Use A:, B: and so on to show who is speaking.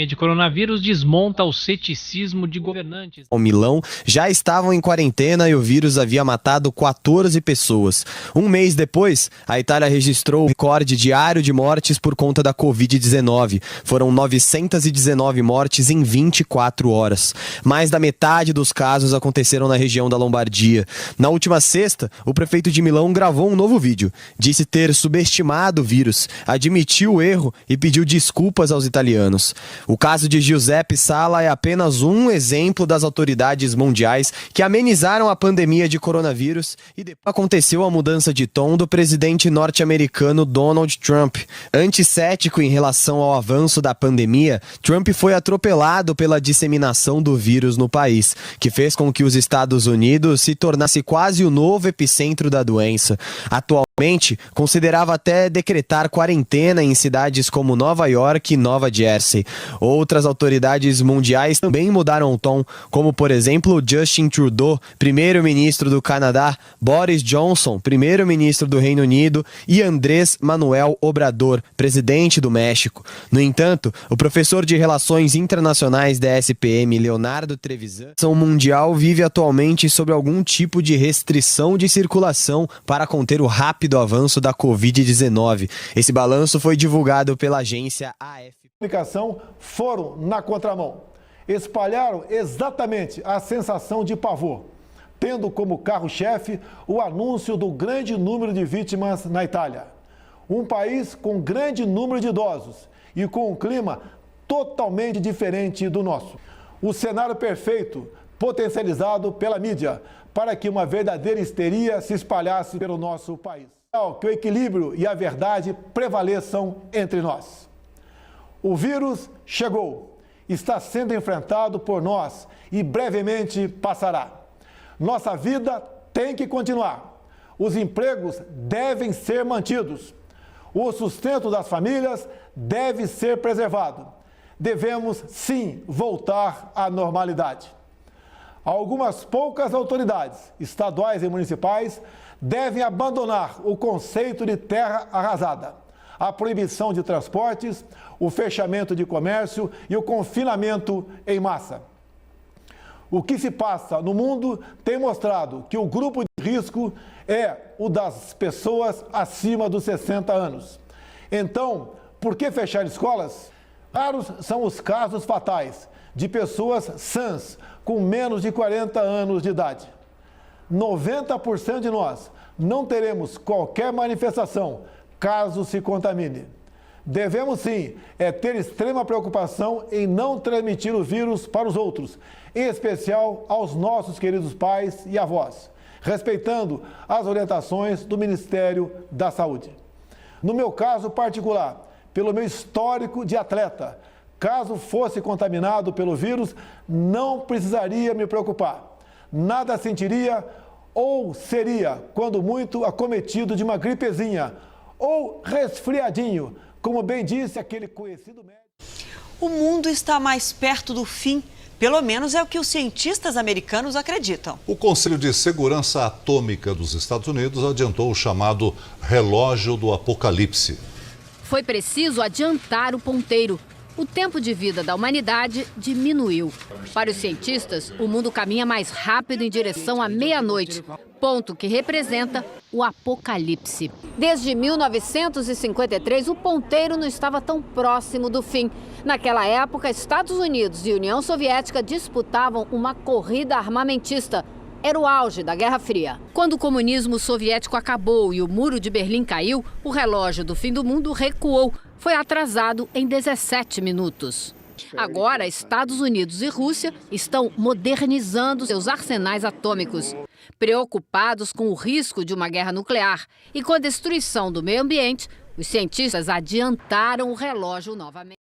A: De coronavírus desmonta o ceticismo de governantes.
B: O Milão já estavam em quarentena e o vírus havia matado 14 pessoas. Um mês depois, a Itália registrou o recorde diário de mortes por conta da Covid-19. Foram 919 mortes em 24 horas. Mais da metade dos casos aconteceram na região da Lombardia. Na última sexta, o prefeito de Milão gravou um novo vídeo. Disse ter subestimado o vírus, admitiu o erro e pediu desculpas aos italianos. O caso de Giuseppe Sala é apenas um exemplo das autoridades mundiais que amenizaram a pandemia de coronavírus e depois aconteceu a mudança de tom do presidente norte-americano Donald Trump. Anticético em relação ao avanço da pandemia, Trump foi atropelado pela disseminação do vírus no país, que fez com que os Estados Unidos se tornasse quase o novo epicentro da doença. Atualmente, considerava até decretar quarentena em cidades como Nova York e Nova Jersey. Outras autoridades mundiais também mudaram o tom, como por exemplo Justin Trudeau, primeiro-ministro do Canadá, Boris Johnson, primeiro-ministro do Reino Unido e Andrés Manuel Obrador, presidente do México. No entanto, o professor de Relações Internacionais da SPM, Leonardo Trevisan, a mundial vive atualmente sob algum tipo de restrição de circulação para conter o rápido avanço da Covid-19. Esse balanço foi divulgado pela agência AFP.
C: Comunicação foram na contramão. Espalharam exatamente a sensação de pavor, tendo como carro-chefe o anúncio do grande número de vítimas na Itália. Um país com grande número de idosos e com um clima totalmente diferente do nosso. O cenário perfeito, potencializado pela mídia, para que uma verdadeira histeria se espalhasse pelo nosso país. Que o equilíbrio e a verdade prevaleçam entre nós. O vírus chegou, está sendo enfrentado por nós e brevemente passará. Nossa vida tem que continuar. Os empregos devem ser mantidos. O sustento das famílias deve ser preservado. Devemos, sim, voltar à normalidade. Algumas poucas autoridades, estaduais e municipais, devem abandonar o conceito de terra arrasada. a proibição de transportes, o fechamento de comércio e o confinamento em massa. O que se passa no mundo tem mostrado que o grupo de risco é o das pessoas acima dos 60 anos. Então, por que fechar escolas? Raros são os casos fatais de pessoas sãs com menos de 40 anos de idade. 90% de nós não teremos qualquer manifestação caso se contamine. Devemos sim ter extrema preocupação em não transmitir o vírus para os outros, em especial aos nossos queridos pais e avós, respeitando as orientações do Ministério da Saúde. No meu caso particular, pelo meu histórico de atleta, caso fosse contaminado pelo vírus, não precisaria me preocupar. Nada sentiria ou seria, quando muito, acometido de uma gripezinha ou resfriadinho, como bem disse aquele conhecido médico.
D: O mundo está mais perto do fim. Pelo menos é o que os cientistas americanos acreditam.
E: O Conselho de Segurança Atômica dos Estados Unidos adiantou o chamado relógio do apocalipse.
F: Foi preciso adiantar o ponteiro. O tempo de vida da humanidade diminuiu. Para os cientistas, o mundo caminha mais rápido em direção à meia-noite, ponto que representa o apocalipse. Desde 1953, o ponteiro não estava tão próximo do fim. Naquela época, Estados Unidos e União Soviética disputavam uma corrida armamentista. Era o auge da Guerra Fria. Quando o comunismo soviético acabou e o Muro de Berlim caiu, o relógio do fim do mundo recuou. Foi atrasado em 17 minutos. Agora, Estados Unidos e Rússia estão modernizando seus arsenais atômicos, preocupados com o risco de uma guerra nuclear e com a destruição do meio ambiente. Os cientistas adiantaram o relógio novamente.